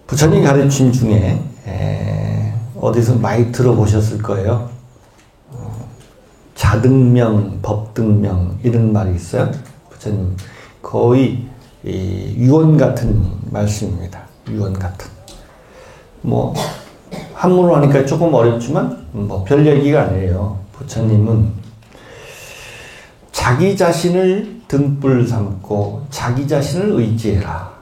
부처님 가르침 중에 어디서 많이 들어보셨을 거예요. 자등명, 법등명 이런 말이 있어요. 부처님 거의 유언 같은 말씀입니다. 유언 같은. 뭐 한문으로 하니까 조금 어렵지만 뭐 별 얘기가 아니에요. 부처님은 자기 자신을 등불 삼고 자기 자신을 의지해라.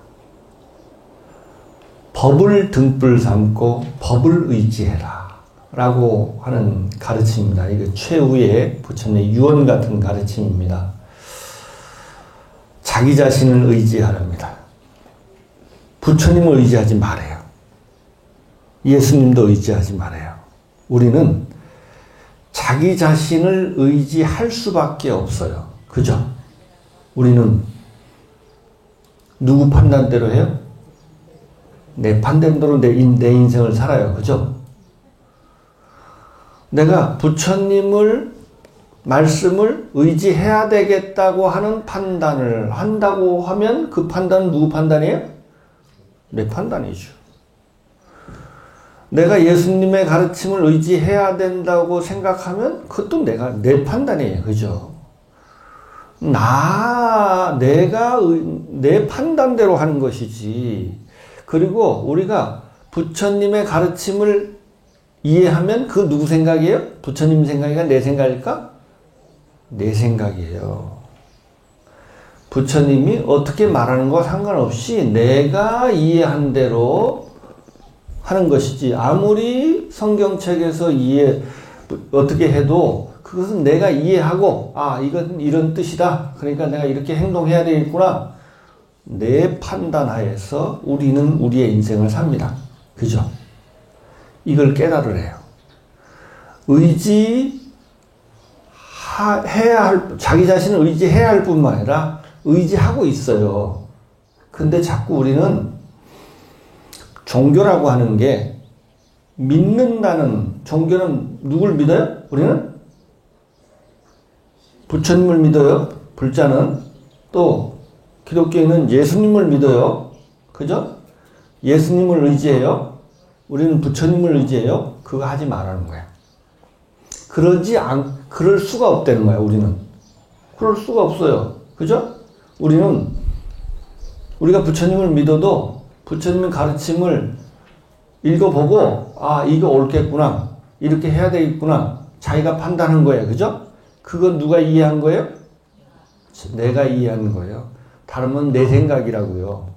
법을 등불 삼고 법을 의지해라. 라고 하는 가르침입니다. 이거 최후의 부처님의 유언 같은 가르침입니다. 자기 자신을 의지하랍니다. 부처님을 의지하지 말아요. 예수님도 의지하지 말아요. 우리는 자기 자신을 의지할 수밖에 없어요. 그죠? 우리는 누구 판단대로 해요? 내 판단대로 내 인생을 살아요. 그죠? 내가 부처님을 말씀을 의지해야 되겠다고 하는 판단을 한다고 하면 그 판단은 누구 판단이에요? 내 판단이죠. 내가 예수님의 가르침을 의지해야 된다고 생각하면 그것도 내 판단이에요. 그죠? 내가 내 판단대로 하는 것이지. 그리고 우리가 부처님의 가르침을 이해하면 그 누구 생각이에요? 부처님 생각일까? 내 생각일까? 내 생각이에요. 부처님이 어떻게 말하는 거 상관없이 내가 이해한 대로 하는 것이지, 아무리 성경책에서 어떻게 해도 그것은 내가 이해하고, 이건 이런 뜻이다. 그러니까 내가 이렇게 행동해야 되겠구나. 내 판단하에서 우리는 우리의 인생을 삽니다. 그죠? 이걸 깨달으래요. 자기 자신을 의지해야 할 뿐만 아니라 의지하고 있어요. 근데 자꾸 우리는 종교라고 하는 게 믿는다는, 종교는 누굴 믿어요? 우리는 부처님을 믿어요. 불자는 또 기독교인은 예수님을 믿어요. 그죠? 예수님을 의지해요. 우리는 부처님을 의지해요. 그거 하지 말라는 거야. 그럴 수가 없다는 거야, 우리는. 그럴 수가 없어요. 그죠? 우리가 부처님을 믿어도 부처님의 가르침을 읽어보고, 이거 옳겠구나. 이렇게 해야 되겠구나. 자기가 판단한 거예요. 그죠? 그건 누가 이해한 거예요? 내가 이해한 거예요. 다르면 내 생각이라고요.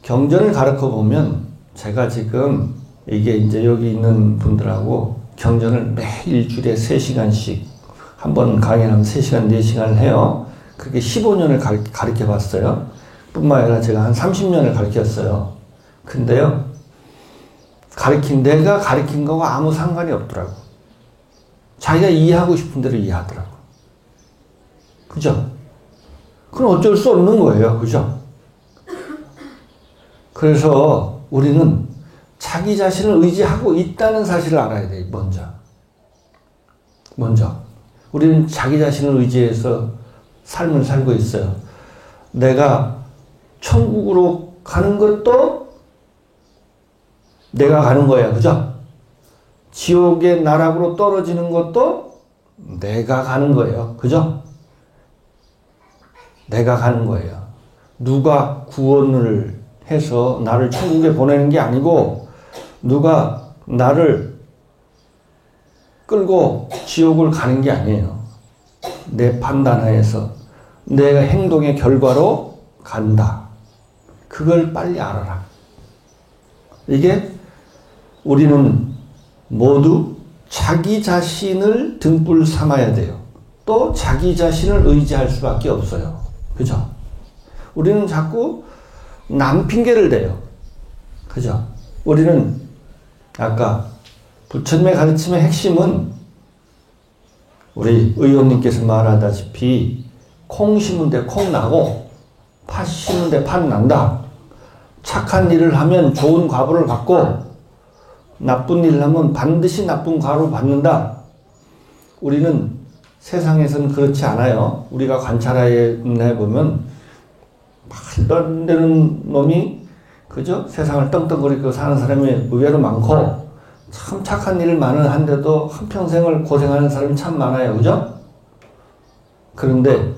경전을 가르쳐 보면, 제가 지금 이게 이제 여기 있는 분들하고 경전을 매일 일주일에 3시간씩, 한 번 강연하면 3시간, 4시간을 해요. 그렇게 15년을 가르쳐 봤어요. 뿐만 아니라 제가 한 30년을 가르쳤어요. 근데요, 내가 가르친 거와 아무 상관이 없더라고. 자기가 이해하고 싶은 대로 이해하더라고. 그죠? 그건 어쩔 수 없는 거예요. 그죠? 그래서 우리는 자기 자신을 의지하고 있다는 사실을 알아야 돼요. 먼저. 우리는 자기 자신을 의지해서 삶을 살고 있어요. 내가 천국으로 가는 것도 내가 가는 거야. 그죠? 지옥의 나락으로 떨어지는 것도 내가 가는 거예요. 그죠? 내가 가는 거예요. 누가 구원을 해서 나를 천국에 보내는 게 아니고, 누가 나를 끌고 지옥을 가는 게 아니에요. 내 판단하에서 내가 행동의 결과로 간다. 그걸 빨리 알아라. 이게 우리는 모두 자기 자신을 등불 삼아야 돼요. 또 자기 자신을 의지할 수밖에 없어요. 그죠? 우리는 자꾸 남 핑계를 대요. 그죠? 우리는 아까 부처님의 가르침의 핵심은 우리 의원님께서 말하다시피 콩 심은데 콩 나고 팥 심은데 팥 난다. 착한 일을 하면 좋은 과보를 받고 나쁜 일을 하면 반드시 나쁜 과보를 받는다. 우리는 세상에서는 그렇지 않아요. 우리가 관찰해 보면 말도 안 되는 놈이 그죠? 세상을 떵떵거리고 사는 사람이 의외로 많고, 참 착한 일 많은 한데도 한평생을 고생하는 사람이 참 많아요. 그죠? 그런데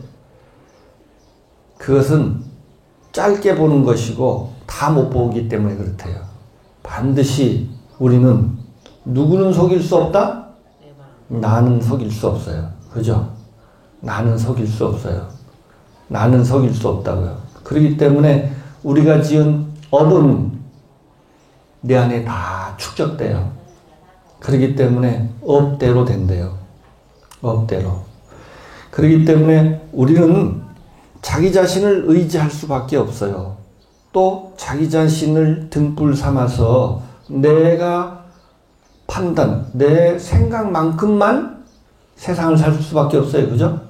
그것은 짧게 보는 것이고 다 못 보기 때문에 그렇대요. 반드시 우리는 누구는 속일 수 없다? 나는 속일 수 없어요. 그죠? 나는 속일 수 없어요. 나는 속일 수 없다고요. 그렇기 때문에 우리가 지은 업은 내 안에 다 축적돼요. 그렇기 때문에 업대로 된대요. 업대로. 그렇기 때문에 우리는 자기 자신을 의지할 수밖에 없어요. 또 자기 자신을 등불 삼아서 내가 판단, 내 생각만큼만 세상을 살 수밖에 없어요. 그죠?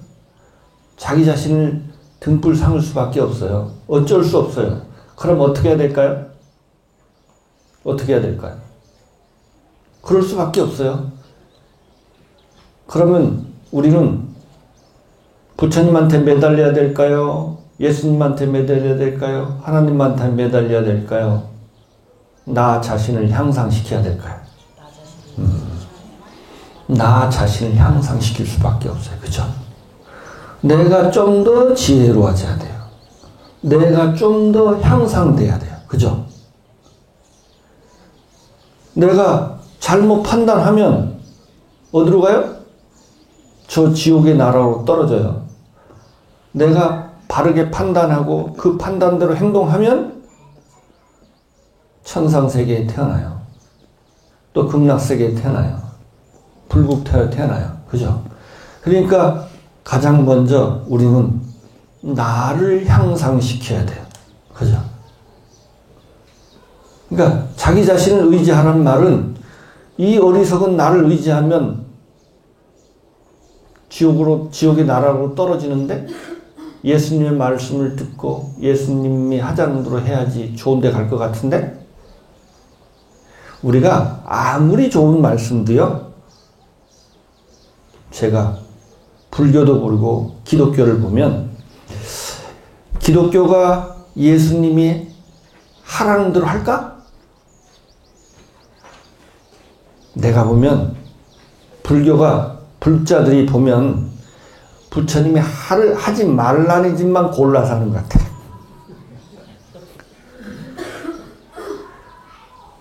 자기 자신을 등불 삼을 수밖에 없어요. 어쩔 수 없어요. 그럼 어떻게 해야 될까요? 어떻게 해야 될까요? 그럴 수밖에 없어요. 그러면 우리는 부처님한테 매달려야 될까요? 예수님한테 매달려야 될까요? 하나님한테 매달려야 될까요? 나 자신을 향상시켜야 될까요? 나 자신을 향상시킬 수밖에 없어요. 그죠? 내가 좀 더 지혜로워져야 돼요. 내가 좀 더 향상돼야 돼요. 그죠? 내가 잘못 판단하면 어디로 가요? 저 지옥의 나라로 떨어져요. 내가 바르게 판단하고 그 판단대로 행동하면 천상세계에 태어나요. 또 극락세계에 태어나요. 불국태에 태어나요. 그죠? 그러니까 가장 먼저 우리는 나를 향상시켜야 돼요. 그죠? 그러니까 자기 자신을 의지하라는 말은 이 어리석은 나를 의지하면 지옥의 나라로 떨어지는데 예수님의 말씀을 듣고 예수님이 하자는 대로 해야지 좋은 데 갈 것 같은데 우리가 아무리 좋은 말씀도요, 제가 불교도 그러고 기독교를 보면 기독교가 예수님이 하라는 대로 할까? 내가 보면 불자들이 보면 부처님이 하지 말라는 짓만 골라서 하는 것 같아.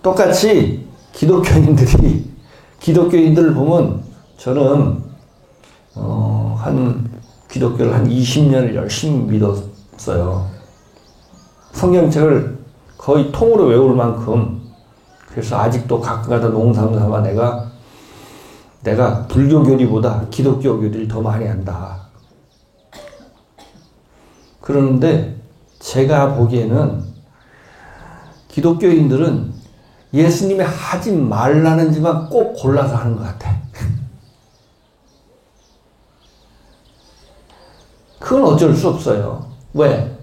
똑같이 기독교인들을 보면 저는 기독교를 한 20년을 열심히 믿었어요. 성경책을 거의 통으로 외울 만큼. 그래서 아직도 가끔가다 농담 삼아 내가 불교 교리보다 기독교 교리를 더 많이 안다. 그러는데 제가 보기에는 기독교인들은 예수님이 하지 말라는 짓만 꼭 골라서 하는 것 같아. 그건 어쩔 수 없어요. 왜?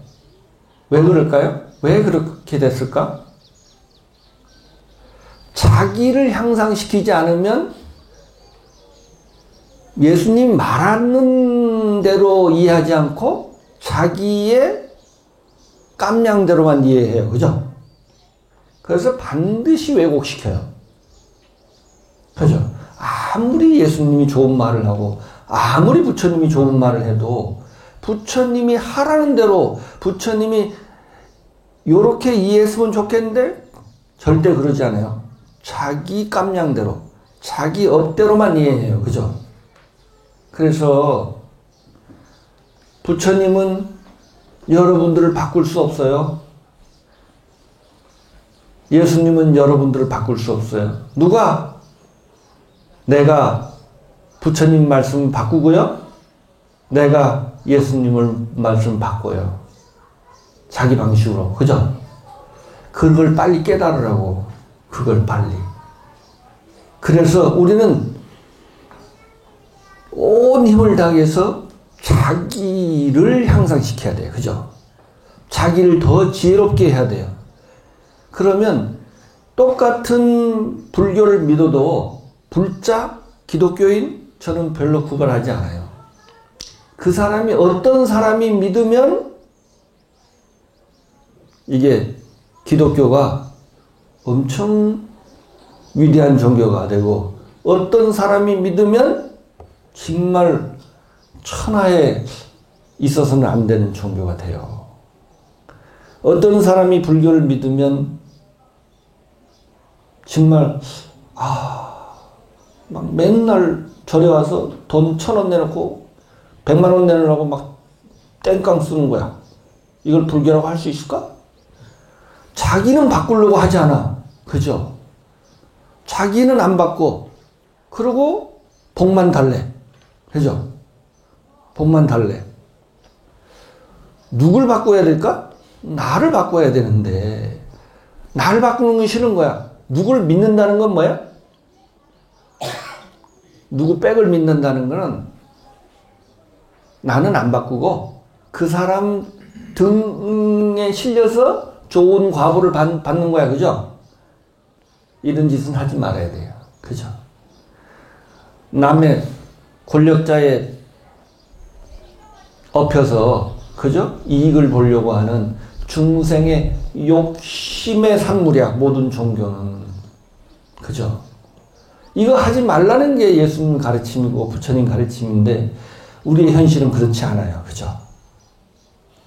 왜 그럴까요? 왜 그렇게 됐을까? 자기를 향상시키지 않으면 예수님 말하는 대로 이해하지 않고 자기의 깜냥대로만 이해해요. 그죠? 그래서 반드시 왜곡시켜요. 그죠? 아무리 예수님이 좋은 말을 하고 아무리 부처님이 좋은 말을 해도 부처님이 하라는 대로 부처님이 요렇게 이해했으면 좋겠는데 절대 그러지 않아요. 자기 깜냥대로 자기 업대로만 이해해요. 그죠? 그래서 부처님은 여러분들을 바꿀 수 없어요. 예수님은 여러분들을 바꿀 수 없어요. 누가? 내가 부처님 말씀 바꾸고요. 내가 예수님을 말씀 바꿔요. 자기 방식으로. 그죠? 그걸 빨리 깨달으라고. 그걸 빨리. 그래서 우리는 온 힘을 다해서 자기를 향상시켜야 돼요. 그죠? 자기를 더 지혜롭게 해야 돼요. 그러면 똑같은 불교를 믿어도 불자, 기독교인 저는 별로 구별하지 않아요. 그 사람이 어떤 사람이 믿으면 이게 기독교가 엄청 위대한 종교가 되고 어떤 사람이 믿으면 정말 천하에 있어서는 안 되는 종교가 돼요. 어떤 사람이 불교를 믿으면 정말 막 맨날 절에 와서 돈 1,000원 내놓고 100만 원 내놓으라고 막 땡깡 쓰는 거야. 이걸 불교라고 할 수 있을까? 자기는 바꾸려고 하지 않아. 그죠? 자기는 안 바꿔. 그러고 복만 달래. 그죠? 복만 달래. 누굴 바꿔야 될까? 나를 바꿔야 되는데 나를 바꾸는 건 싫은 거야. 누굴 믿는다는 건 뭐야? 누구 백을 믿는다는 거는 나는 안 바꾸고 그 사람 등에 실려서 좋은 과보를 받는 거야. 그죠? 이런 짓은 하지 말아야 돼요. 그죠? 남의 권력자에 엎혀서 그죠? 이익을 보려고 하는 중생의 욕심의 산물이야. 모든 종교는. 그죠? 이거 하지 말라는 게 예수님 가르침이고 부처님 가르침인데 우리의 현실은 그렇지 않아요. 그죠?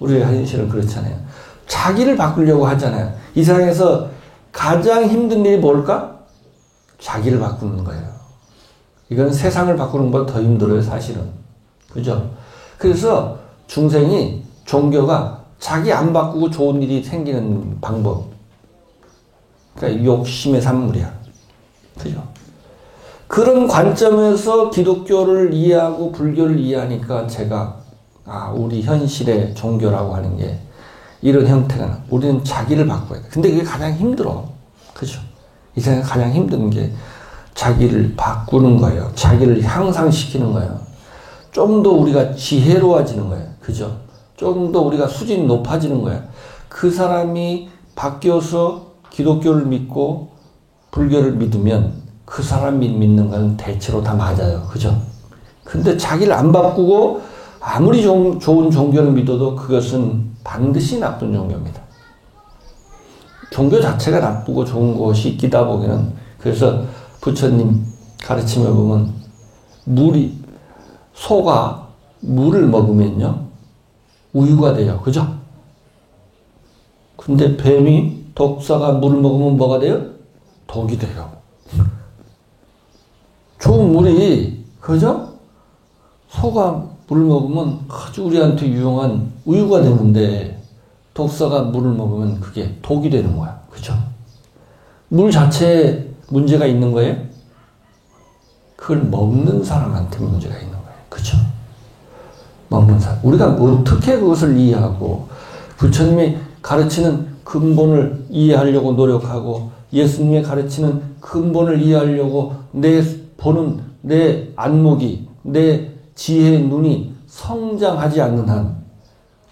우리의 현실은 그렇지 않아요. 자기를 바꾸려고 하잖아요. 이 세상에서 가장 힘든 일이 뭘까? 자기를 바꾸는 거예요. 이건 세상을 바꾸는 것보다 더 힘들어요. 사실은. 그죠? 그래서 중생이 종교가 자기 안 바꾸고 좋은 일이 생기는 방법. 그러니까 욕심의 산물이야. 그죠? 그런 관점에서 기독교를 이해하고 불교를 이해하니까 제가 우리 현실의 종교라고 하는 게 이런 형태가 나. 우리는 자기를 바꿔야 돼. 근데 그게 가장 힘들어. 그죠? 이 세상에 가장 힘든 게 자기를 바꾸는 거예요. 자기를 향상시키는 거예요. 좀 더 우리가 지혜로워지는 거예요. 그죠? 좀 더 우리가 수준이 높아지는 거예요. 그 사람이 바뀌어서 기독교를 믿고 불교를 믿으면 그 사람이 믿는 건 대체로 다 맞아요. 그죠? 근데 자기를 안 바꾸고 아무리 좋은 종교를 믿어도 그것은 반드시 나쁜 종교입니다. 종교 자체가 나쁘고 좋은 것이 있다 보기는 그래서 부처님 가르침을 보면 소가 물을 먹으면요 우유가 돼요. 그죠? 근데 뱀이 독사가 물을 먹으면 뭐가 돼요? 독이 돼요. 좋은 물이 그죠? 소가 물을 먹으면 아주 우리한테 유용한 우유가 되는데 독사가 물을 먹으면 그게 독이 되는 거야. 그죠? 물 자체에 문제가 있는 거예요? 그걸 먹는 사람한테 문제가 있는 거예요. 그죠? 먹는 사람. 우리가 어떻게 그것을 이해하고 부처님이 가르치는 근본을 이해하려고 노력하고 예수님이 가르치는 근본을 이해하려고 내 안목이 내 지혜의 눈이 성장하지 않는 한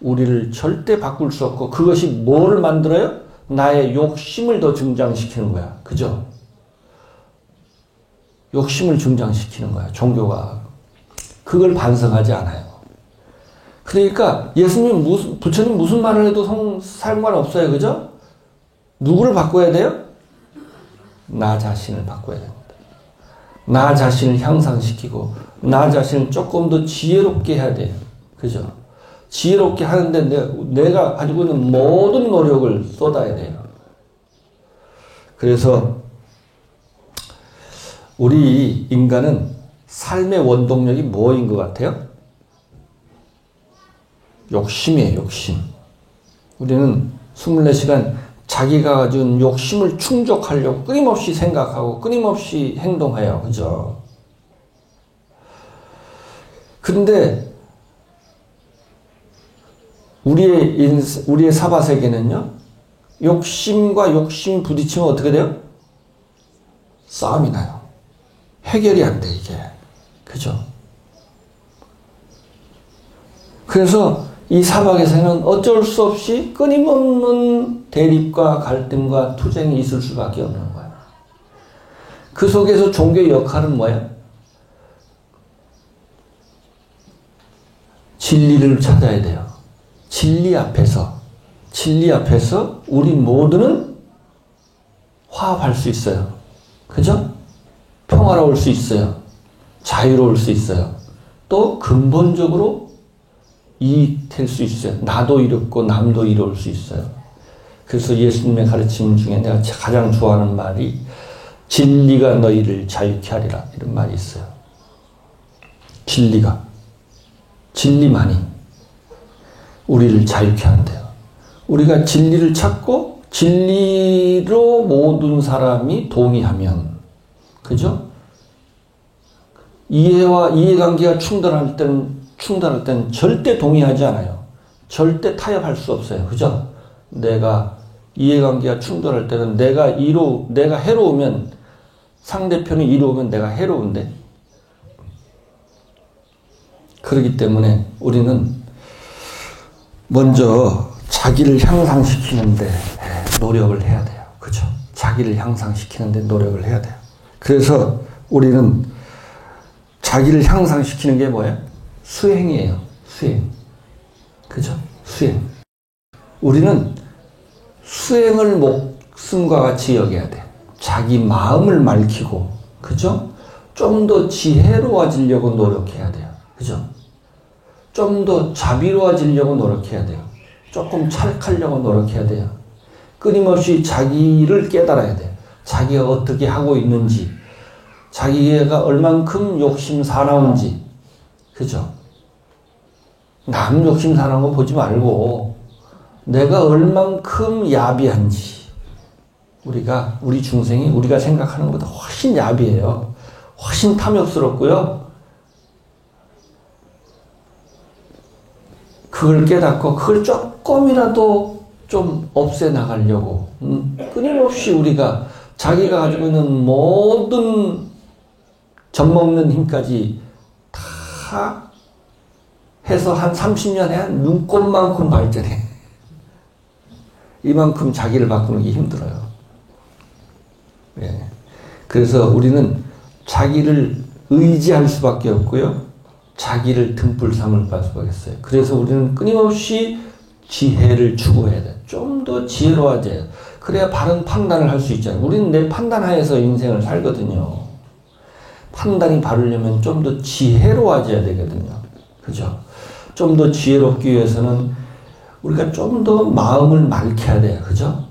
우리를 절대 바꿀 수 없고 그것이 뭐를 만들어요? 나의 욕심을 더 증장시키는 거야. 그죠? 욕심을 증장시키는 거야. 종교가. 그걸 반성하지 않아요. 그러니까 부처님 무슨 말을 해도 상관없어요. 그죠? 누구를 바꿔야 돼요? 나 자신을 바꿔야 됩니다. 나 자신을 향상시키고 나 자신을 조금 더 지혜롭게 해야 돼요. 그죠? 지혜롭게 하는데 내가 가지고 있는 모든 노력을 쏟아야 돼요. 그래서 우리 인간은 삶의 원동력이 뭐인 것 같아요? 욕심이에요. 욕심. 우리는 24시간 자기가 가진 욕심을 충족하려고 끊임없이 생각하고 끊임없이 행동해요. 그죠? 근데 우리의 사바세계는요, 욕심과 욕심 부딪히면 어떻게 돼요? 싸움이 나요. 해결이 안 돼, 이게. 그죠? 그래서 이 사박에서는 어쩔 수 없이 끊임없는 대립과 갈등과 투쟁이 있을 수밖에 없는 거예요. 그 속에서 종교의 역할은 뭐예요? 진리를 찾아야 돼요. 진리 앞에서 진리 앞에서 우리 모두는 화합할 수 있어요. 그죠? 평화로울 수 있어요. 자유로울 수 있어요. 또 근본적으로 이익될 수 있어요. 나도 이롭고 남도 이로울 수 있어요. 그래서 예수님의 가르침 중에 내가 가장 좋아하는 말이 진리가 너희를 자유케 하리라 이런 말이 있어요. 진리만이 우리를 자유케 한대요. 우리가 진리를 찾고 진리로 모든 사람이 동의하면, 그죠? 이해관계가 충돌할 때는 절대 동의하지 않아요. 절대 타협할 수 없어요. 그죠? 내가 이해관계가 충돌할 때는 내가 해로우면, 상대편이 이로우면 내가 해로운데, 그렇기 때문에 우리는 먼저 자기를 향상시키는데 노력을 해야 돼요. 그죠? 자기를 향상시키는데 노력을 해야 돼요. 그래서 우리는 자기를 향상시키는 게 뭐예요? 수행이에요. 수행. 그죠? 수행. 우리는 수행을 목숨과 같이 여겨야 돼. 자기 마음을 맑히고, 그죠? 좀 더 지혜로워지려고 노력해야 돼요. 그죠? 좀 더 자비로워지려고 노력해야 돼요. 조금 착하려고 노력해야 돼요. 끊임없이 자기를 깨달아야 돼요. 자기가 어떻게 하고 있는지, 자기가 얼만큼 욕심 사나운지, 그죠? 남 욕심 사나운 거 보지 말고 내가 얼만큼 야비한지, 우리 중생이 우리가 생각하는 것보다 훨씬 야비해요. 훨씬 탐욕스럽고요. 그걸 깨닫고 그걸 조금이라도 좀 없애나가려고 끊임없이 우리가 자기가 가지고 있는 모든 젖먹는 힘까지 다 해서 한 30년에 한 눈곱만큼 발전해. 이만큼 자기를 바꾸는 게 힘들어요. 예. 그래서 우리는 자기를 의지할 수밖에 없고요. 자기를 등불 삼을 수밖에 없어요. 그래서 우리는 끊임없이 지혜를 추구해야 돼. 좀 더 지혜로워져야 돼. 그래야 바른 판단을 할 수 있잖아요. 우리는 내 판단하에서 인생을 살거든요. 판단이 바르려면 좀 더 지혜로워져야 되거든요. 그죠? 좀 더 지혜롭기 위해서는 우리가 좀 더 마음을 맑혀야 돼요. 그죠?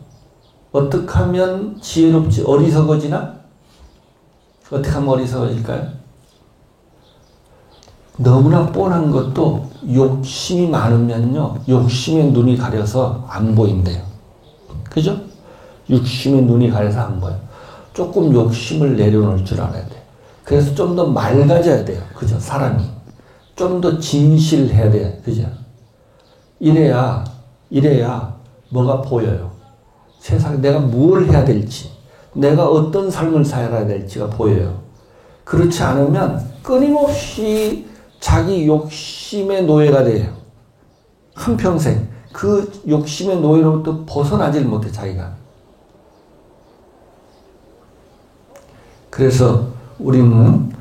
어떻게 하면 지혜롭지, 어리석어지나? 어떻게 하면 어리석어질까요? 너무나 뻔한 것도 욕심이 많으면요, 욕심에 눈이 가려서 안 보인대요. 그죠? 욕심에 눈이 가려서 안 보여. 조금 욕심을 내려놓을 줄 알아야 돼요. 그래서 좀 더 맑아져야 돼요. 그죠? 사람이. 좀 더 진실해야 돼요. 그죠? 이래야 뭐가 보여요. 세상에 내가 뭘 해야 될지, 내가 어떤 삶을 살아야 될지가 보여요. 그렇지 않으면 끊임없이 자기 욕심의 노예가 돼요. 한평생 그 욕심의 노예로부터 벗어나질 못해, 자기가. 그래서 우리는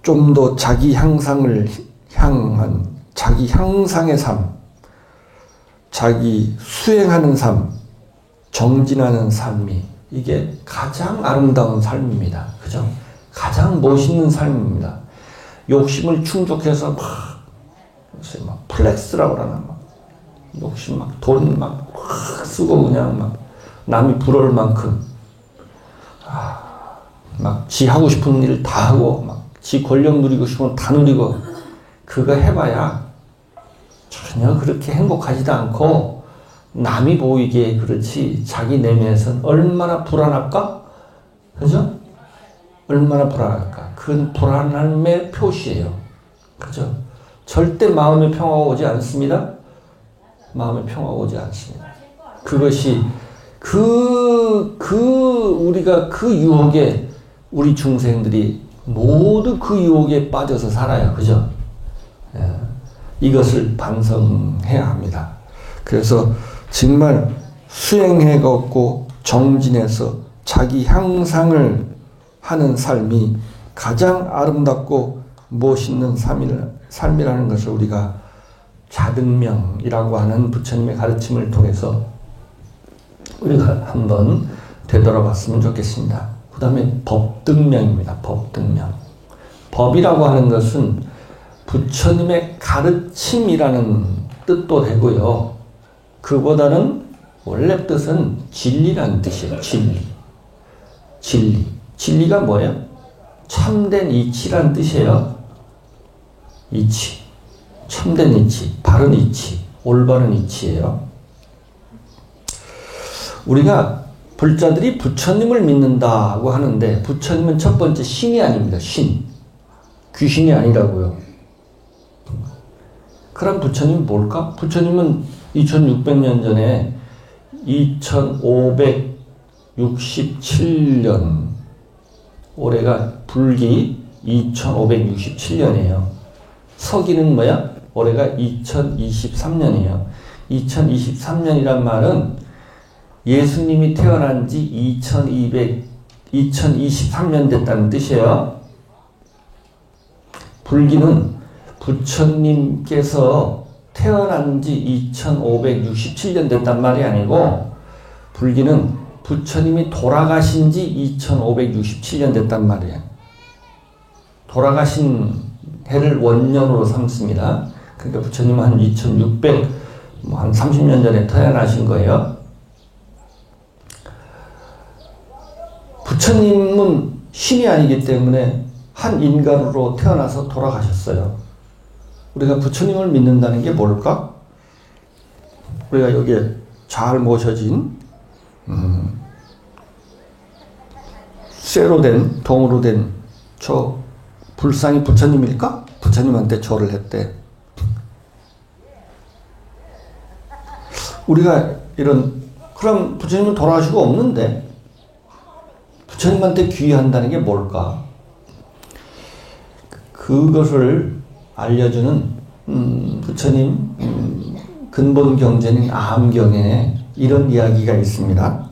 좀 더 자기 향상을 향한, 자기 향상의 삶, 자기 수행하는 삶, 정진하는 삶이 이게 가장 아름다운 삶입니다. 그죠? 가장 멋있는 삶입니다. 욕심을 충족해서 막 플렉스라고 그러나, 막 욕심 막 돈 막 쓰고 그냥 막 남이 부러울 만큼 막 지 하고 싶은 일 다 하고 막 지 권력 누리고 싶으면 다 누리고, 그거 해봐야 전혀 그렇게 행복하지도 않고 남이 보이게 그렇지 자기 내면에서는 얼마나 불안할까? 그죠? 얼마나 불안할까? 그건 불안함의 표시예요. 그죠? 절대 마음의 평화가 오지 않습니다. 마음의 평화가 오지 않습니다. 그것이 우리가 그 유혹에, 우리 중생들이 모두 그 유혹에 빠져서 살아요. 그죠? 예. 이것을 반성해야 합니다. 그래서 정말 수행해갖고 정진해서 자기 향상을 하는 삶이 가장 아름답고 멋있는 삶이라는 것을 우리가 자등명이라고 하는 부처님의 가르침을 통해서 우리가 한번 되돌아봤으면 좋겠습니다. 그 다음에 법등명입니다. 법등명. 법이라고 하는 것은 부처님의 가르침이라는 뜻도 되고요. 그보다는 원래 뜻은 진리라는 뜻이에요. 진리. 진리. 진리가 뭐예요? 참된 이치라는 뜻이에요. 이치. 참된 이치. 바른 이치. 올바른 이치예요. 우리가 불자들이 부처님을 믿는다고 하는데 부처님은 첫 번째 신이 아닙니다. 신. 귀신이 아니라고요. 그럼 부처님은 뭘까? 부처님은 2600년 전에 2567년 올해가 불기 2567년이에요. 서기는 뭐야? 올해가 2023년이에요. 2023년이란 말은 예수님이 태어난 지 2023년 됐다는 뜻이에요. 불기는 부처님께서 태어난 지 2567년 됐단 말이 아니고 불기는 부처님이 돌아가신 지 2567년 됐단 말이에요. 돌아가신 해를 원년으로 삼습니다. 그러니까 부처님은 한 2600, 한 30년 전에 태어나신 거예요. 부처님은 신이 아니기 때문에 한 인간으로 태어나서 돌아가셨어요. 우리가 부처님을 믿는다는 게 뭘까? 우리가 여기에 잘 모셔진 쇠로 된, 동으로 된 저 불상이 부처님일까? 부처님한테 절을 했대. 우리가 그럼 부처님은 돌아가시고 없는데 부처님한테 귀의한다는 게 뭘까? 그것을 알려주는 부처님 근본 경전인 암경에 이런 이야기가 있습니다.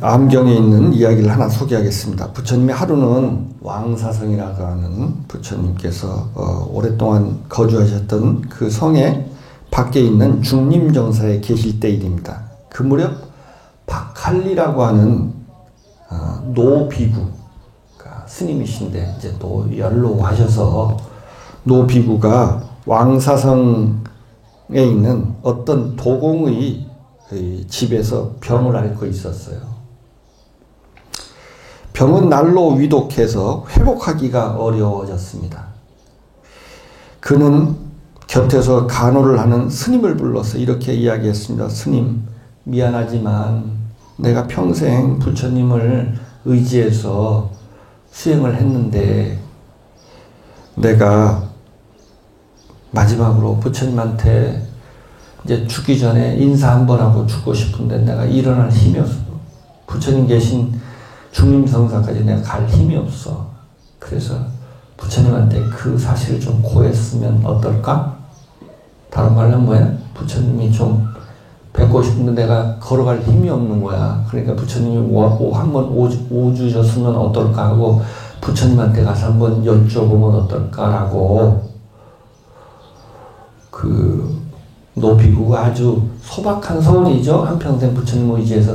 암경에 있는 이야기를 하나 소개하겠습니다. 부처님의 하루는 왕사성이라고 하는 부처님께서 오랫동안 거주하셨던 그 성에 밖에 있는 중림정사에 계실 때 일입니다. 그 무렵 박할리라고 하는 노비구, 그러니까 스님이신데 이제 또 연로하셔서 노비구가 왕사성에 있는 어떤 도공의 집에서 병을 앓고 있었어요. 병은 날로 위독해서 회복하기가 어려워졌습니다. 그는 곁에서 간호를 하는 스님을 불러서 이렇게 이야기했습니다. 스님, 미안하지만 내가 평생 부처님을 의지해서 수행을 했는데 내가 마지막으로 부처님한테 이제 죽기 전에 인사 한번 하고 죽고 싶은데 내가 일어날 힘이 없어. 부처님 계신 중림성사까지 내가 갈 힘이 없어. 그래서 부처님한테 그 사실을 좀 고했으면 어떨까? 다른 말로 뭐야? 부처님이 좀 뵙고 싶은데 내가 걸어갈 힘이 없는 거야. 그러니까 부처님이 한번 오주셨으면 어떨까 하고 부처님한테 가서 한번 여쭤보면 어떨까라고 그 노비구가 아주 소박한 소원이죠. 한평생 부처님 의지해서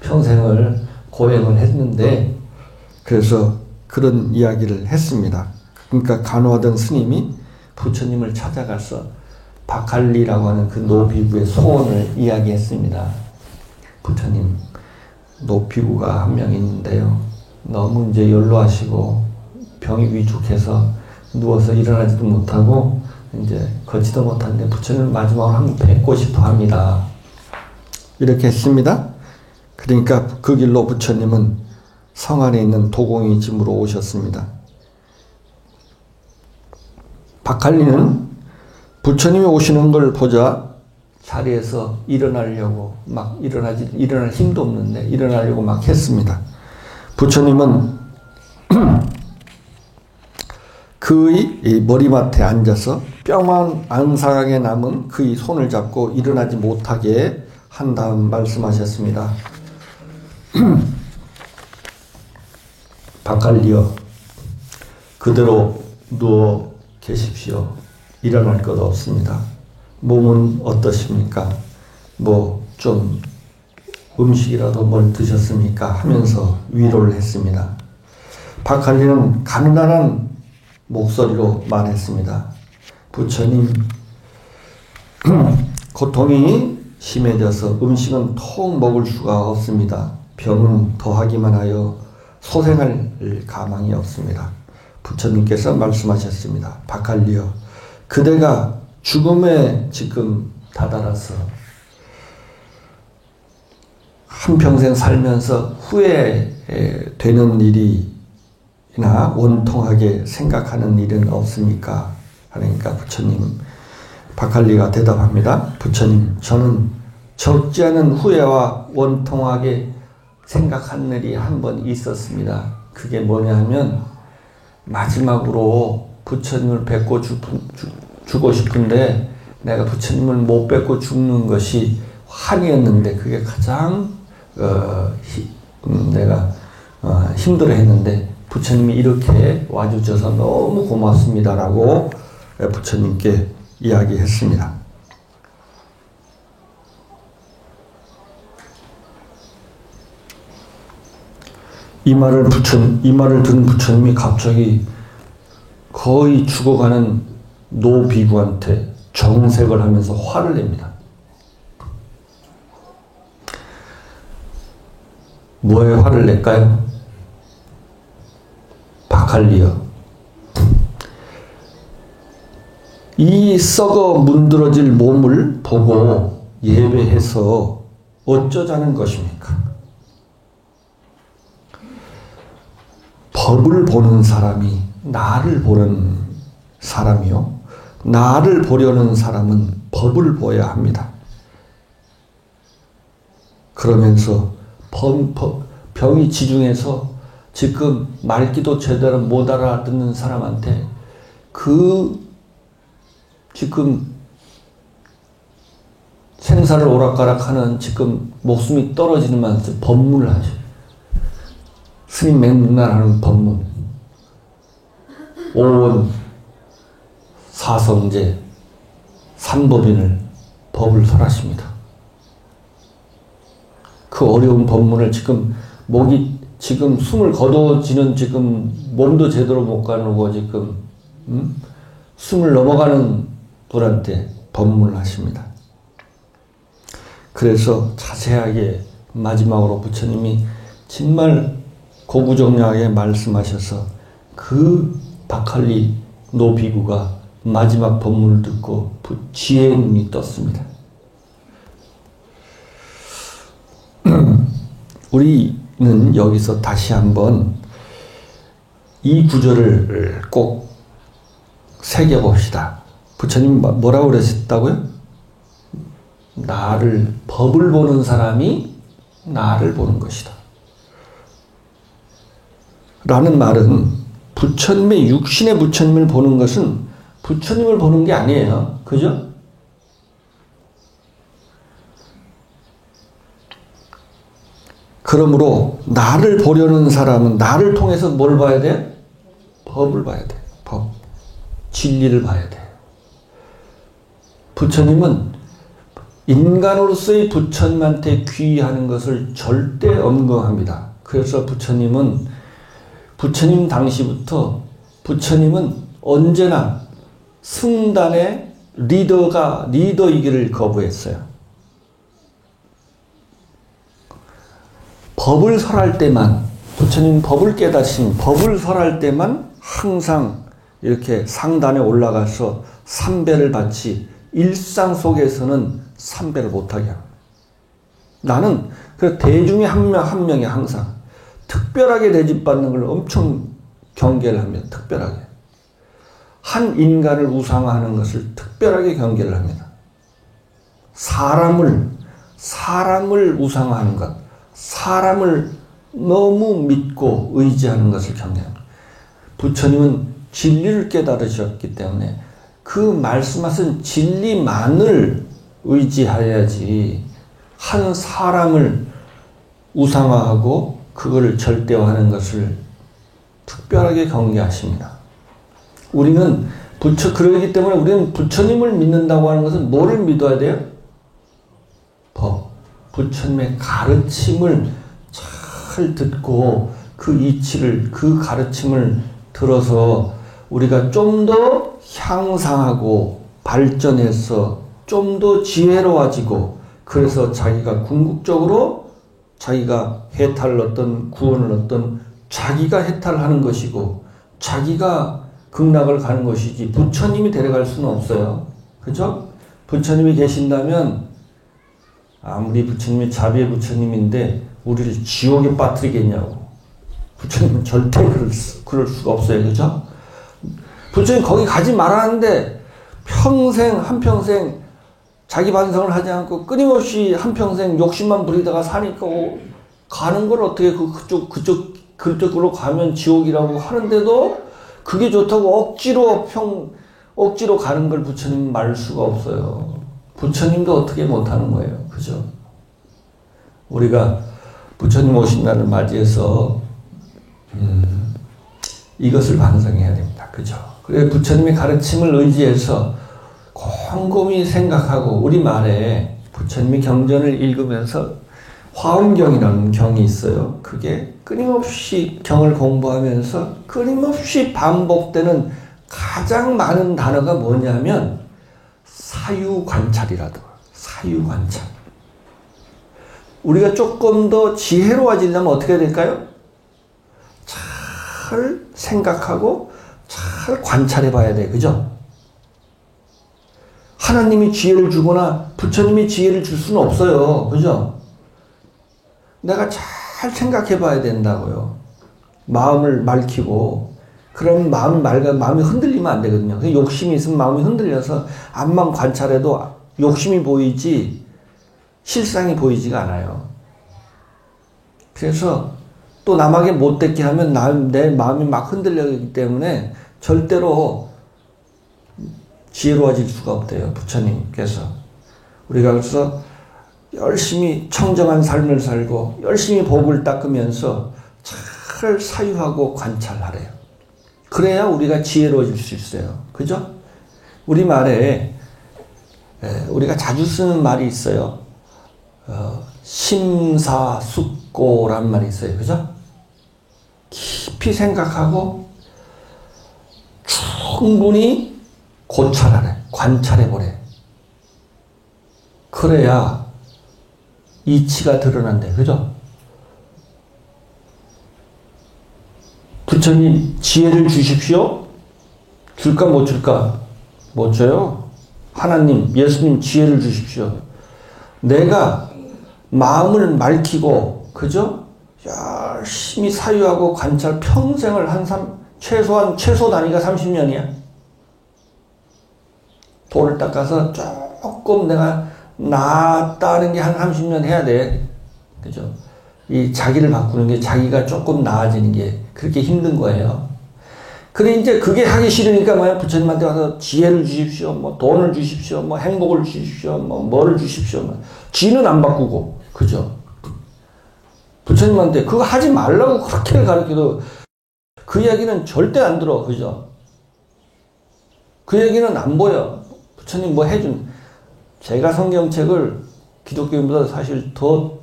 평생을 고행을 했는데 그래서 그런 이야기를 했습니다. 그러니까 간호하던 스님이 부처님을 찾아가서 박할리라고 하는 그 노비구의 소원을 이야기했습니다. 부처님, 노비구가 한 명 있는데요. 너무 이제 연로하시고 병이 위축해서 누워서 일어나지도 못하고 이제 걷지도 못하는데 부처님을 마지막으로 한번 뵙고 싶어 합니다. 이렇게 했습니다. 그러니까 그 길로 부처님은 성 안에 있는 도공의 집으로 오셨습니다. 박할리는 부처님이 오시는 걸 보자 자리에서 일어나려고 막 일어날 힘도 없는데 일어나려고 막 했습니다. 부처님은 그의 머리맡에 앉아서 뼈만 앙상하게 남은 그의 손을 잡고 일어나지 못하게 한 다음 말씀하셨습니다. 박할리여, 그대로 누워 계십시오. 일어날 것 없습니다. 몸은 어떠십니까? 뭐 좀 음식이라도 뭘 드셨습니까? 하면서 위로를 했습니다. 박할리는 가난한 목소리로 말했습니다. 부처님, 고통이 심해져서 음식은 통 먹을 수가 없습니다. 병은 더하기만 하여 소생할 가망이 없습니다. 부처님께서 말씀하셨습니다. 박할리여, 그대가 죽음에 지금 다다라서 한평생 살면서 후회되는 일이나 원통하게 생각하는 일은 없습니까? 그러니까 부처님, 박할리가 대답합니다. 부처님, 저는 적지 않은 후회와 원통하게 생각한 일이 한 번 있었습니다. 그게 뭐냐 하면 마지막으로 부처님을 뵙고 죽고 싶은데 내가 부처님을 못 뵙고 죽는 것이 환이었는데 그게 가장 내가 힘들어 했는데 부처님이 이렇게 와주셔서 너무 고맙습니다라고 부처님께 이야기했습니다. 이 말을 들은 부처님이 갑자기 거의 죽어가는 노비구한테 정색을 하면서 화를 냅니다. 뭐에 화를 낼까요? 박할리여, 이 썩어 문드러질 몸을 보고 예배해서 어쩌자는 것입니까? 법을 보는 사람이 나를 보는 사람이요. 나를 보려는 사람은 법을 보아야 합니다. 그러면서 병이 지중해서 지금 말귀도 제대로 못 알아듣는 사람한테 지금 생사를 오락가락하는 지금 목숨이 떨어지는 만큼 법문을 하죠. 스님 맹문날 하는 법문. 오원, 사성제, 삼법인을 법을 설하십니다. 그 어려운 법문을 지금 지금 숨을 거둬지는 지금 몸도 제대로 못 가누고 지금 숨을 넘어가는 분한테 법문을 하십니다. 그래서 자세하게 마지막으로 부처님이 정말 고구정량하게 말씀하셔서 그 박할리 노비구가 마지막 법문을 듣고 지혜의 눈이 떴습니다. 우리는 여기서 다시 한번 이 구절을 꼭 새겨봅시다. 부처님 뭐라고 그러셨다고요? 법을 보는 사람이 나를 보는 것이다. 라는 말은 부처님의 육신의 부처님을 보는 것은 부처님을 보는 게 아니에요. 그죠? 그러므로 나를 보려는 사람은 나를 통해서 뭘 봐야 돼? 법을 봐야 돼. 법. 진리를 봐야 돼. 부처님은 인간으로서의 부처님한테 귀의하는 것을 절대 엄경합니다. 그래서 부처님 당시부터 부처님은 언제나 승단의 리더이기를 거부했어요. 법을 설할 때만, 부처님 법을 깨닫신 법을 설할 때만 항상 이렇게 상단에 올라가서 삼배를 받지 일상 속에서는 삼배를 못하게 합니다. 나는 그 대중의 한 명이 항상 특별하게 대접받는 걸 엄청 경계를 합니다. 특별하게. 한 인간을 우상화하는 것을 특별하게 경계를 합니다. 사람을 우상화하는 것, 사람을 너무 믿고 의지하는 것을 경계합니다. 부처님은 진리를 깨달으셨기 때문에 그 말씀하신 진리만을 의지해야지 한 사람을 우상화하고 그거를 절대화하는 것을 특별하게 경계하십니다. 우리는 그러기 때문에 우리는 부처님을 믿는다고 하는 것은 뭐를 믿어야 돼요? 법. 부처님의 가르침을 잘 듣고 그 이치를, 그 가르침을 들어서 우리가 좀 더 향상하고 발전해서 좀 더 지혜로워지고, 그래서 자기가 궁극적으로 자기가 해탈을 얻든 구원을 얻든 자기가 해탈하는 것이고 자기가 극락을 가는 것이지 부처님이 데려갈 수는 없어요. 그죠? 부처님이 계신다면 아무리 부처님이 자비의 부처님인데 우리를 지옥에 빠뜨리겠냐고. 부처님은 절대 그럴 수가 없어요. 그죠? 부처님 거기 가지 말았는데 한평생 자기 반성을 하지 않고 끊임없이 한평생 욕심만 부리다가 사니까 가는 걸 어떻게 그쪽으로 가면 지옥이라고 하는데도 그게 좋다고 억지로 가는 걸 부처님 말 수가 없어요. 부처님도 어떻게 못하는 거예요. 그죠? 우리가 부처님 오신 날을 맞이해서 이것을 반성해야 됩니다. 그죠? 그래서 부처님의 가르침을 의지해서 곰곰이 생각하고, 우리 말에 부처님의 경전을 읽으면서 화엄경이라는 경이 있어요. 그게 끊임없이 경을 공부하면서 끊임없이 반복되는 가장 많은 단어가 뭐냐면 사유관찰이라더라고요. 사유관찰. 우리가 조금 더 지혜로워지려면 어떻게 해야 될까요? 잘 생각하고 잘 관찰해 봐야 돼. 그죠? 하나님이 지혜를 주거나 부처님이 지혜를 줄 수는 없어요. 그죠? 내가 잘 생각해 봐야 된다고요. 마음을 맑히고, 그럼 마음이 흔들리면 안 되거든요. 욕심이 있으면 마음이 흔들려서 앞만 관찰해도 욕심이 보이지 실상이 보이지가 않아요. 그래서 또 남에게 못되게 하면 내 마음이 막 흔들리기 때문에 절대로 지혜로워질 수가 없대요. 부처님께서. 우리가 그래서 열심히 청정한 삶을 살고 열심히 복을 닦으면서 잘 사유하고 관찰하래요. 그래야 우리가 지혜로워질 수 있어요. 그죠? 우리 말에 우리가 자주 쓰는 말이 있어요. 심사숙고란 말이 있어요. 그죠? 깊이 생각하고 충분히 고찰하래. 관찰해보래. 그래야 이치가 드러난대. 그죠? 부처님 지혜를 주십시오. 줄까 못 줄까? 못 줘요. 하나님, 예수님 지혜를 주십시오. 내가 마음을 맑히고, 그죠? 열심히 사유하고 관찰 평생을 최소 단위가 30년이야. 돌을 닦아서 조금 내가 나았다는 게 한 30년 해야 돼. 그죠? 이 자기를 바꾸는 게, 자기가 조금 나아지는 게 그렇게 힘든 거예요. 그래, 이제 그게 하기 싫으니까 뭐야? 부처님한테 와서 지혜를 주십시오. 뭐 돈을 주십시오. 뭐 행복을 주십시오. 뭐를 주십시오. 지는 안 바꾸고. 그죠? 부처님한테 그거 하지 말라고 그렇게 가르쳐도 그 이야기는 절대 안 들어. 그죠? 그 얘기는 안 보여. 부처님 뭐 해준. 제가 성경책을 기독교인보다 사실 더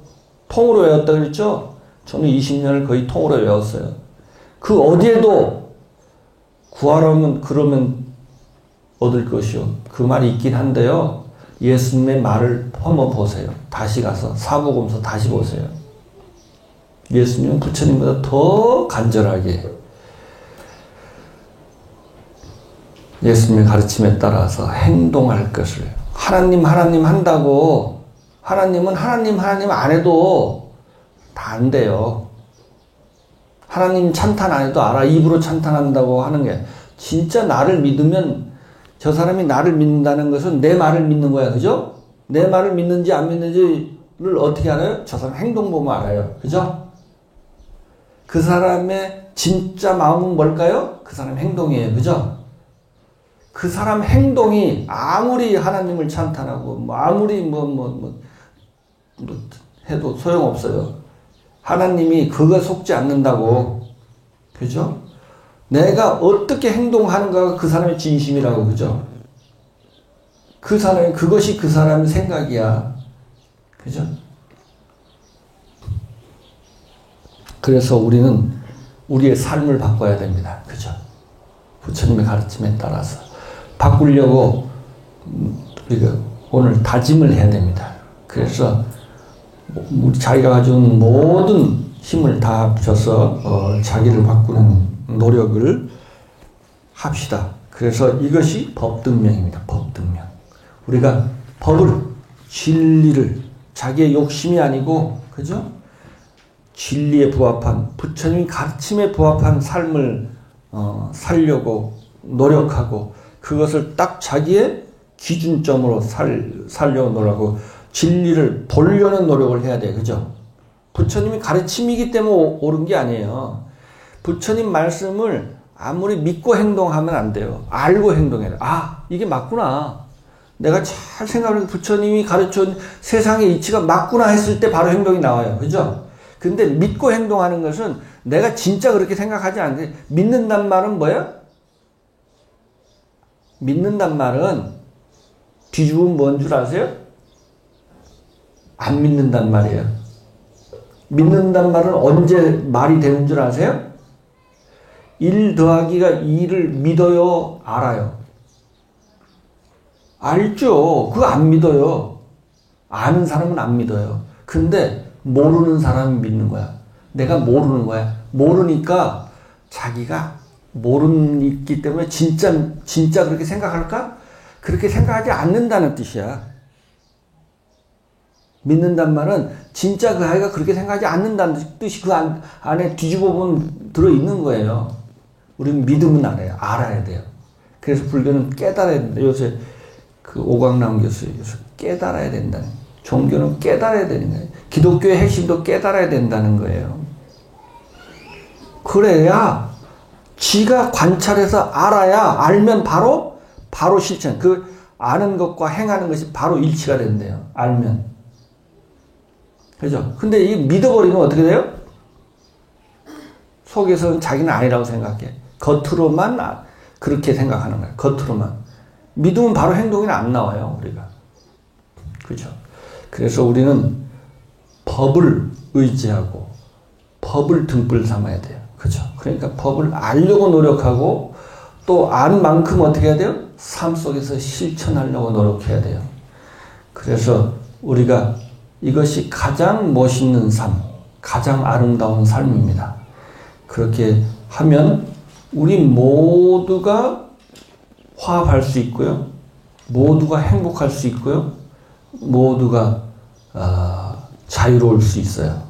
통으로 외웠다 그랬죠? 저는 20년을 거의 통으로 외웠어요. 그 어디에도 구하라면 그러면 얻을 것이요. 그 말이 있긴 한데요. 예수님의 말을 한번 보세요. 다시 가서 사복음서 다시 보세요. 예수님은 부처님보다 더 간절하게 예수님의 가르침에 따라서 행동할 것을, 하나님 한다고 하나님은 하나님 안 해도 다 안 돼요. 하나님 찬탄 안 해도 알아. 입으로 찬탄한다고 하는 게, 진짜 나를 믿으면, 저 사람이 나를 믿는다는 것은 내 말을 믿는 거야. 그죠? 내 말을 믿는지 안 믿는지를 어떻게 알아요? 저 사람 행동 보면 알아요. 그죠? 그 사람의 진짜 마음은 뭘까요? 그 사람 행동이에요. 그죠? 그 사람 행동이 아무리 하나님을 찬탄하고 아무리 해도 소용없어요. 하나님이 그거 속지 않는다고. 그죠? 내가 어떻게 행동하는가가 그 사람의 진심이라고, 그죠? 그것이 그 사람의 생각이야. 그죠? 그래서 우리는 우리의 삶을 바꿔야 됩니다. 그죠? 부처님의 가르침에 따라서. 바꾸려고, 오늘 다짐을 해야 됩니다. 그래서, 자기가 가진 모든 힘을 다 합쳐서, 자기를 바꾸는 노력을 합시다. 그래서 이것이 법등명입니다. 법등명. 우리가 법을, 진리를, 자기의 욕심이 아니고, 그죠? 진리에 부합한, 부처님이 가르침에 부합한 삶을 살려고 노력하고, 그것을 딱 자기의 기준점으로 살려고 노력하고, 진리를 보려는 노력을 해야 돼. 그죠? 부처님이 가르침이기 때문에 옳은 게 아니에요. 부처님 말씀을 아무리 믿고 행동하면 안 돼요. 알고 행동해야 돼. 아, 이게 맞구나. 내가 잘 생각하면 부처님이 가르쳐준 세상의 이치가 맞구나 했을 때 바로 행동이 나와요. 그죠? 근데 믿고 행동하는 것은 내가 진짜 그렇게 생각하지 않는데, 믿는단 말은 뭐야? 믿는단 말은 뒤집으면 뭔 줄 아세요? 안 믿는단 말이에요. 믿는단 말은 언제 말이 되는 줄 아세요? 1 더하기가 2를 믿어요? 알아요? 알죠. 그거 안 믿어요. 아는 사람은 안 믿어요. 근데 모르는 사람은 믿는 거야. 내가 모르는 거야. 모르니까 자기가 모르기 때문에 진짜 그렇게 생각할까? 그렇게 생각하지 않는다는 뜻이야. 믿는단 말은 진짜 그 아이가 그렇게 생각하지 않는다는 뜻이 그 안에 뒤집어 보면 들어있는 거예요. 우리는 믿으면 알아야 돼요. 그래서 불교는 깨달아야 된다. 요새 그 오광남 교수 깨달아야 된다는, 종교는 깨달아야 되는 거예요. 기독교의 핵심도 깨달아야 된다는 거예요. 그래야 지가 관찰해서 알아야, 알면 바로 실천. 그 아는 것과 행하는 것이 바로 일치가 된대요. 알면. 그죠? 근데 이 믿어버리면 어떻게 돼요? 속에서는 자기는 아니라고 생각해. 겉으로만 그렇게 생각하는 거예요. 겉으로만. 믿으면 바로 행동이 안 나와요, 우리가. 그죠? 그래서 우리는 법을 의지하고 법을 등불 삼아야 돼요. 그죠? 그러니까 법을 알려고 노력하고, 또 안 만큼 어떻게 해야 돼요? 삶 속에서 실천하려고 노력해야 돼요. 그래서 우리가 이것이 가장 멋있는 삶, 가장 아름다운 삶입니다. 그렇게 하면 우리 모두가 화합할 수 있고요. 모두가 행복할 수 있고요. 모두가 자유로울 수 있어요.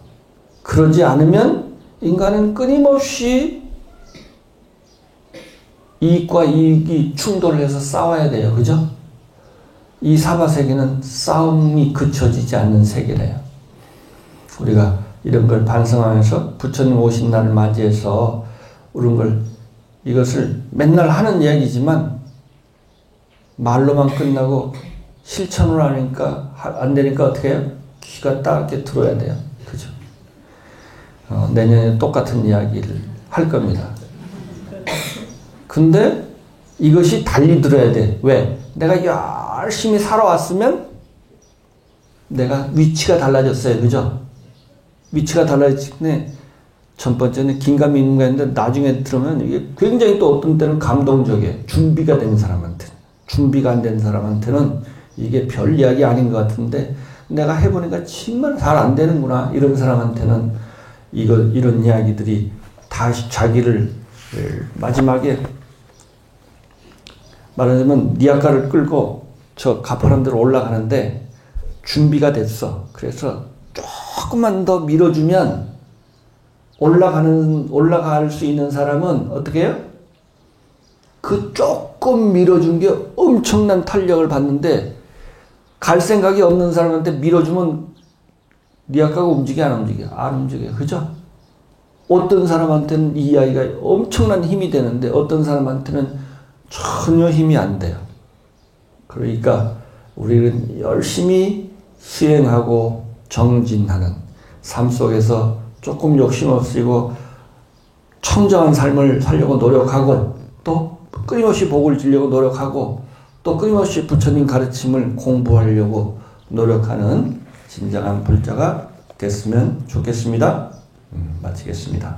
그러지 않으면 인간은 끊임없이 이익과 이익이 충돌해서 싸워야 돼요. 그죠? 이 사바세계는 싸움이 그쳐지지 않는 세계래요. 우리가 이런 걸 반성하면서 부처님 오신 날을 맞이해서 이것을 맨날 하는 이야기지만 말로만 끝나고 실천을 하니까 안 되니까 어떻게 해요? 귀가 따갑게 들어야 돼요. 그죠? 내년에 똑같은 이야기를 할 겁니다. 근데 이것이 달리 들어야 돼. 왜? 내가 열심히 살아왔으면 내가 위치가 달라졌어요. 그죠? 위치가 달라지네. 첫 번째는 긴감이 있는 거였는데 나중에 들으면 이게 굉장히 또 어떤 때는 감동적이에요. 준비가 된 사람한테. 준비가 안 된 사람한테는 이게 별 이야기 아닌 것 같은데 내가 해보니까 정말 잘 안 되는구나. 이런 사람한테는 이런 이야기들이 다시 자기를 마지막에 말하자면 니아까를 끌고 저 가파른 데로 올라가는데 준비가 됐어. 그래서 조금만 더 밀어주면 올라갈 수 있는 사람은 어떻게 해요? 그 조금 밀어준 게 엄청난 탄력을 받는데 갈 생각이 없는 사람한테 밀어주면 니아까가 움직여 안 움직여? 안 움직여요. 그죠? 어떤 사람한테는 이 이야기가 엄청난 힘이 되는데 어떤 사람한테는 전혀 힘이 안 돼요. 그러니까 우리는 열심히 수행하고 정진하는 삶 속에서 조금 욕심 없이고 청정한 삶을 살려고 노력하고 또 끊임없이 복을 지려고 노력하고 또 끊임없이 부처님 가르침을 공부하려고 노력하는 진정한 불자가 됐으면 좋겠습니다. 마치겠습니다.